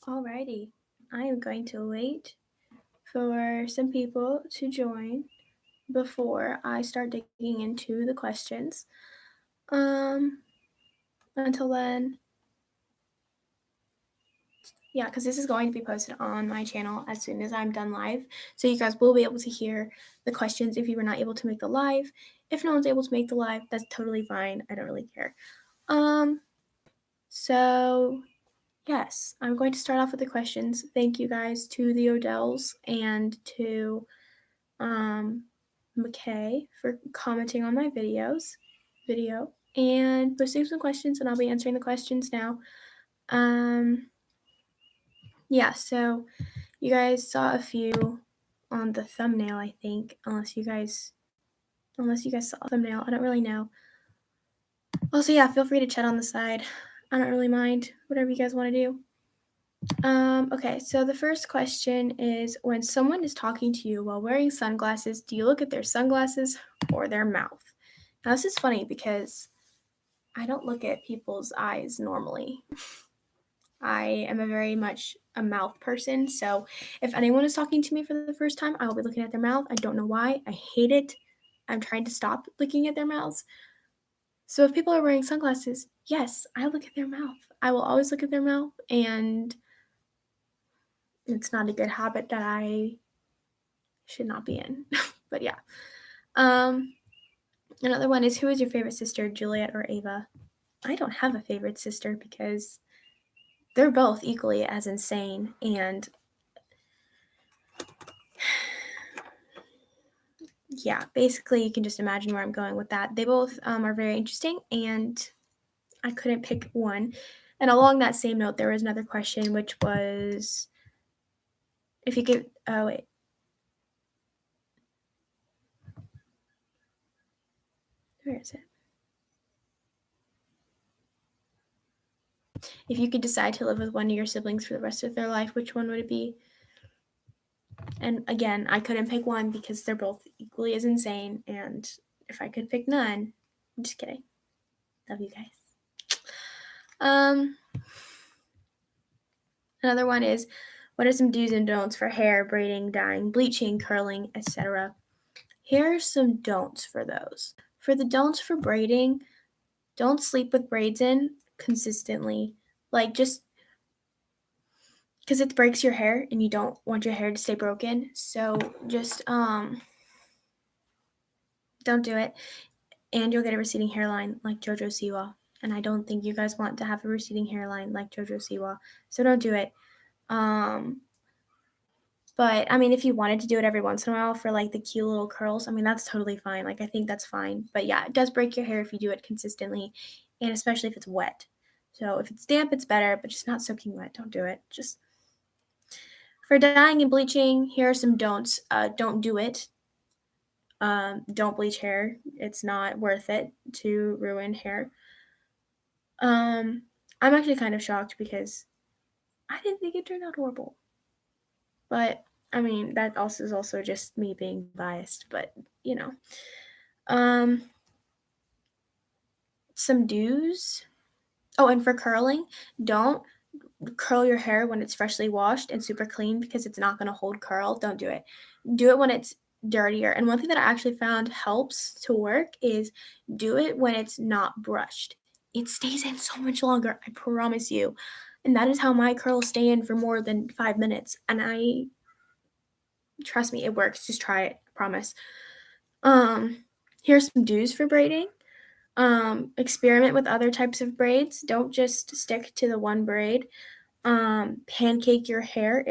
Alrighty, I am going to wait for some people to join before I start digging into the questions. Um, until then, yeah, because this is going to be posted on my channel as soon as I'm done live. So you guys will be able to hear the questions if you were not able to make the live. If no one's able to make the live, that's totally fine. I don't really care. So yes, I'm going to start off with the questions. Thank you guys to the Odells and to McKay for commenting on my video and posting some questions, and I'll be answering the questions now. Yeah, so you guys saw a few on the thumbnail, I think, unless you guys saw the thumbnail. I don't really know. Also, yeah, feel free to chat on the side. I don't really mind, whatever you guys want to do. Okay, so the first question is, when someone is talking to you while wearing sunglasses, do you look at their sunglasses or their mouth? Now, this is funny because I don't look at people's eyes normally. I am a very much a mouth person, so if anyone is talking to me for the first time, I will be looking at their mouth. I don't know why. I hate it. I'm trying to stop looking at their mouths. So if people are wearing sunglasses, yes, I look at their mouth. I will always look at their mouth, and it's not a good habit that I should not be in. But yeah. Another one is, who is your favorite sister, Juliet or Ava? I don't have a favorite sister because they're both equally as insane, and yeah, basically you can just imagine where I'm going with that. They both are very interesting, and I couldn't pick one. And along that same note, there was another question, which was, if you could, where is it? If you could decide to live with one of your siblings for the rest of their life, which one would it be? And again, I couldn't pick one because they're both equally as insane, and if I could pick none, I'm just kidding. Love you guys. Another one is, what are some do's and don'ts for hair, braiding, dyeing, bleaching, curling, etc.? Here are some don'ts for those. For the don'ts for braiding, don't sleep with braids in consistently. Like, just because it breaks your hair and you don't want your hair to stay broken. So just don't do it. And you'll get a receding hairline like JoJo Siwa. And I don't think you guys want to have a receding hairline like JoJo Siwa. So don't do it. But I mean, if you wanted to do it every once in a while for like the cute little curls, I mean, that's totally fine. Like, I think that's fine. But yeah, it does break your hair if you do it consistently, and especially if it's wet. So if it's damp, it's better, but just not soaking wet. Don't do it. Just for dyeing and bleaching, here are some don'ts. Don't do it. Don't bleach hair. It's not worth it to ruin hair. I'm actually kind of shocked because I didn't think it turned out horrible. But I mean, that also is also just me being biased, but you know. Some do's. Oh, and for curling, don't curl your hair when it's freshly washed and super clean because it's not going to hold curl. Don't do it. Do it when it's dirtier. And one thing that I actually found helps to work is do it when it's not brushed. It stays in so much longer, I promise you. And that is how my curls stay in for more than 5 minutes. And trust me, it works. Just try it, I promise. Here's some do's for braiding. Experiment with other types of braids. Don't just stick to the one braid. Pancake your hair.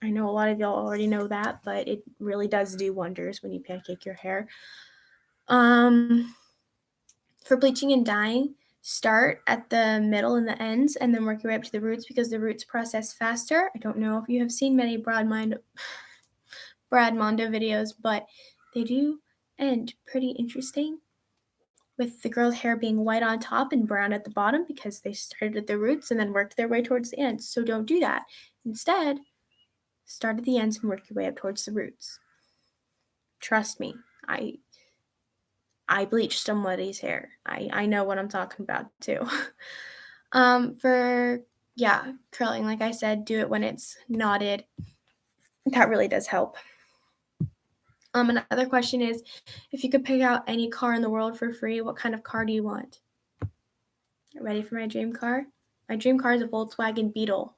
I know a lot of y'all already know that, but it really does do wonders when you pancake your hair. For bleaching and dyeing, start at the middle and the ends and then work your way up to the roots because the roots process faster. I don't know if you have seen many Brad Mondo videos, but they do end pretty interesting, with the girl's hair being white on top and brown at the bottom because they started at the roots and then worked their way towards the ends. So don't do that. Instead, start at the ends and work your way up towards the roots. Trust me, I bleached somebody's hair. I know what I'm talking about too. For yeah, curling, like I said, do it when it's knotted. That really does help. Another question is, if you could pick out any car in the world for free, what kind of car do you want? Ready for my dream car? My dream car is a Volkswagen Beetle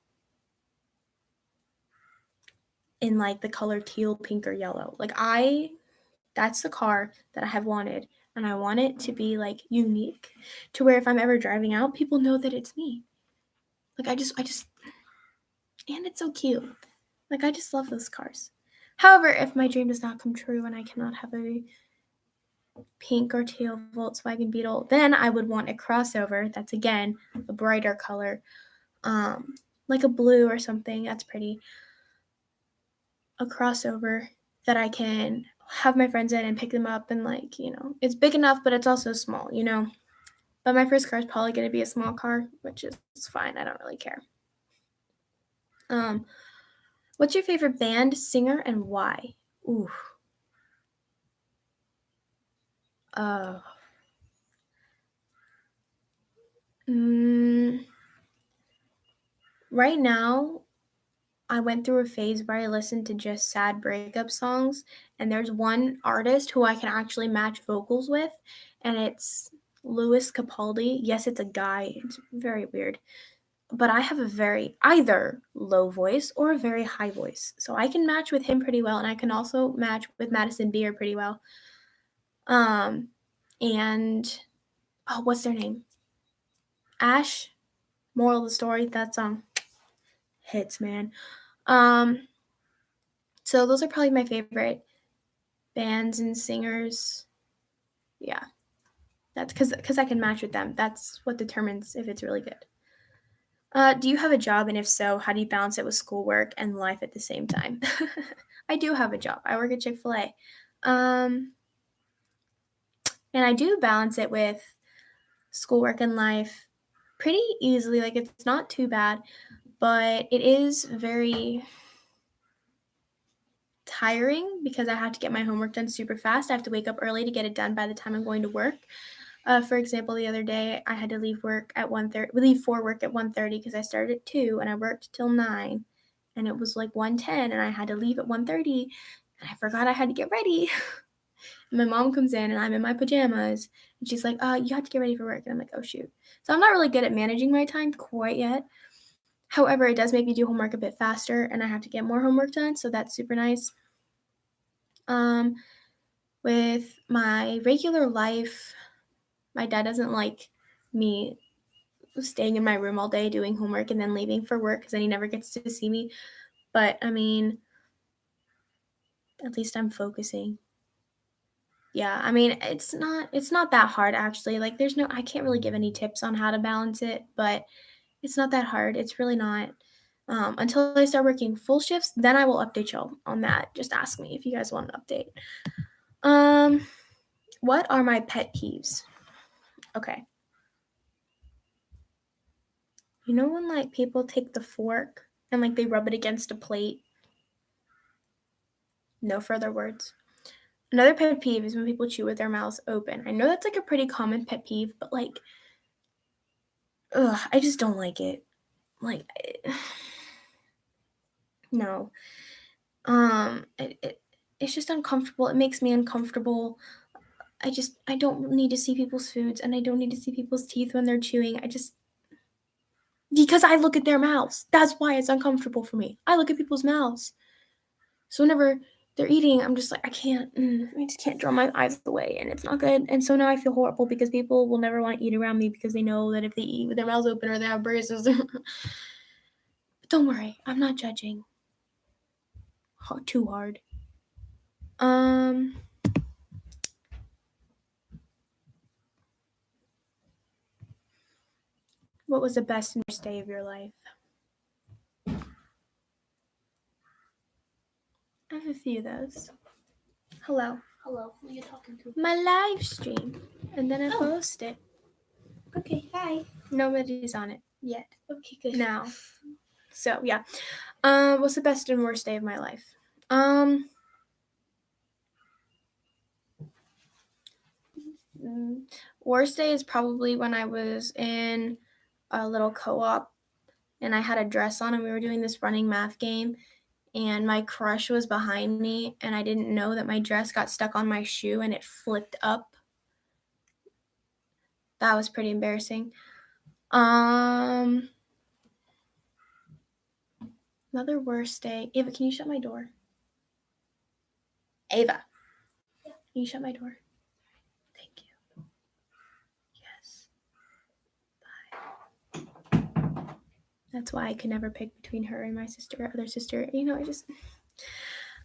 in like the color teal, pink, or yellow. That's the car that I have wanted, and I want it to be like unique to where if I'm ever driving out, people know that it's me. Like I just, and it's so cute. Like I just love those cars. However, if my dream does not come true and I cannot have a pink or teal Volkswagen Beetle, then I would want a crossover that's again a brighter color, like a blue or something. That's pretty. A crossover that I can have my friends in and pick them up and like, it's big enough, but it's also small, But my first car is probably going to be a small car, which is fine. I don't really care. What's your favorite band, singer, and why? Ooh. Uh. Right now, I went through a phase where I listened to just sad breakup songs, and there's one artist who I can actually match vocals with, and it's Louis Capaldi. Yes, it's a guy. It's very weird. But I have a very either low voice or a very high voice. So I can match with him pretty well, and I can also match with Madison Beer pretty well. And what's their name? Ash. Moral of the story, that song hits, man. So those are probably my favorite bands and singers. Yeah. That's because I can match with them. That's what determines if it's really good. Do you have a job, and if so, how do you balance it with schoolwork and life at the same time? I do have a job. I work at Chick-fil-A. And I do balance it with schoolwork and life pretty easily. Like, it's not too bad, but it is very tiring because I have to get my homework done super fast. I have to wake up early to get it done by the time I'm going to work. For example, the other day I had to leave work at 1:30. Leave for work at 1:30 because I started at 2 and I worked till 9, and it was like 1:10 and I had to leave at 1:30 and I forgot I had to get ready. And my mom comes in and I'm in my pajamas and she's like, you have to get ready for work. And I'm like, oh shoot. So I'm not really good at managing my time quite yet. However, it does make me do homework a bit faster and I have to get more homework done, so that's super nice. With my regular life, my dad doesn't like me staying in my room all day doing homework and then leaving for work because then he never gets to see me. But I mean, at least I'm focusing. Yeah, I mean, it's not that hard actually. Like I can't really give any tips on how to balance it, but it's not that hard. It's really not. Until I start working full shifts, then I will update y'all on that. Just ask me if you guys want an update. What are my pet peeves? Okay. You know when like people take the fork and like they rub it against a plate? No further words. Another pet peeve is when people chew with their mouths open. I know that's like a pretty common pet peeve, but like, I just don't like it. Like, no. It's just uncomfortable. It makes me uncomfortable. I don't need to see people's foods and I don't need to see people's teeth when they're chewing. Because I look at their mouths. That's why it's uncomfortable for me. I look at people's mouths. So whenever they're eating, I'm just like, I just can't draw my eyes away, and it's not good. And so now I feel horrible because people will never want to eat around me because they know that if they eat with their mouths open or they have braces, but don't worry, I'm not judging too hard. What was the best and worst day of your life? I have a few of those. Hello. Hello, who are you talking to? My live stream, and then I post it. Okay, hi. Nobody's on it yet. Okay, good. Now. So yeah. What's the best and worst day of my life? Worst day is probably when I was in a little co-op and I had a dress on, and we were doing this running math game, and my crush was behind me, and I didn't know that my dress got stuck on my shoe and it flipped up. That was pretty embarrassing. Another worst day. Ava, can you shut my door? Ava. Yeah. Can you shut my door? Thank you. Yes. Bye. That's why I could never pick between her and my sister, other sister. You know, I just.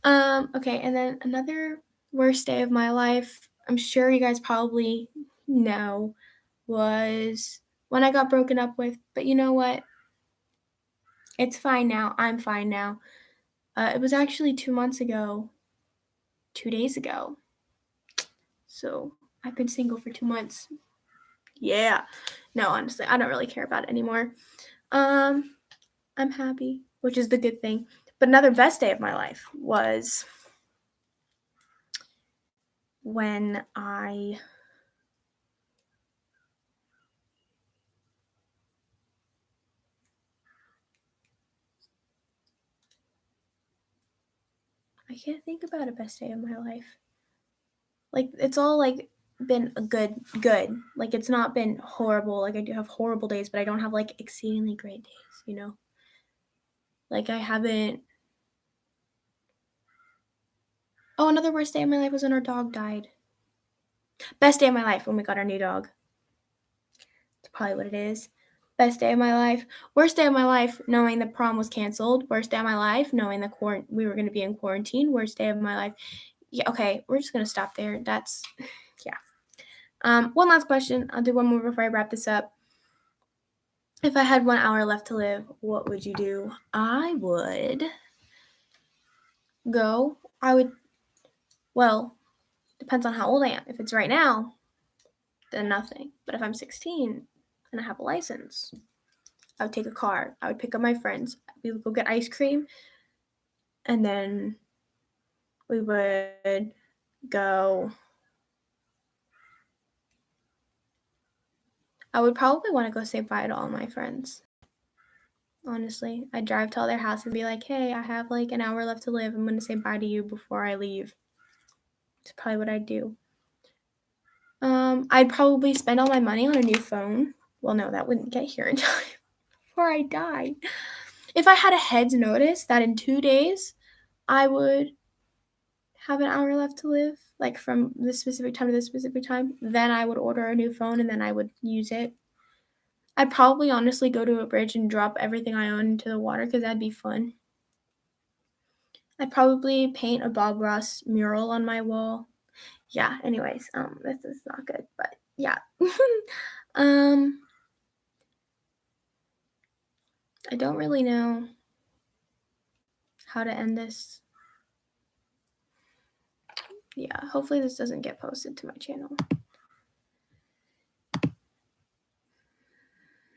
Okay, and then another worst day of my life, I'm sure you guys probably know, was when I got broken up with. But you know what? It's fine now. I'm fine now. It was actually 2 months ago. 2 days ago. So I've been single for 2 months. Yeah. No, honestly, I don't really care about it anymore. I'm happy, which is the good thing. But another best day of my life was when I can't think about a best day of my life. Like, it's all like been good. Like, it's not been horrible. Like, I do have horrible days, but I don't have like exceedingly great days, you know? Like, I haven't. Oh, another worst day of my life was when our dog died. Best day of my life when we got our new dog. That's probably what it is. Best day of my life. Worst day of my life, knowing the prom was canceled. Worst day of my life, knowing that we were going to be in quarantine. Worst day of my life. Yeah, okay, we're just going to stop there. That's, yeah. One last question. I'll do one more before I wrap this up. If I had 1 hour left to live, what would you do? I would go. Well, depends on how old I am. If it's right now, then nothing. But if I'm 16 and I have a license, I would take a car. I would pick up my friends. We would go get ice cream. And then we would go. I would probably want to go say bye to all my friends. Honestly, I'd drive to all their houses and be like, hey, I have like an hour left to live. I'm going to say bye to you before I leave. That's probably what I'd do. I'd probably spend all my money on a new phone. Well, no, that wouldn't get here in time before I die. If I had a head's notice that in 2 days I would have an hour left to live, like from this specific time to this specific time, then I would order a new phone and then I would use it. I'd probably honestly go to a bridge and drop everything I own into the water because that'd be fun. I'd probably paint a Bob Ross mural on my wall. Yeah, anyways, this is not good, but yeah. I don't really know how to end this. Yeah, hopefully this doesn't get posted to my channel.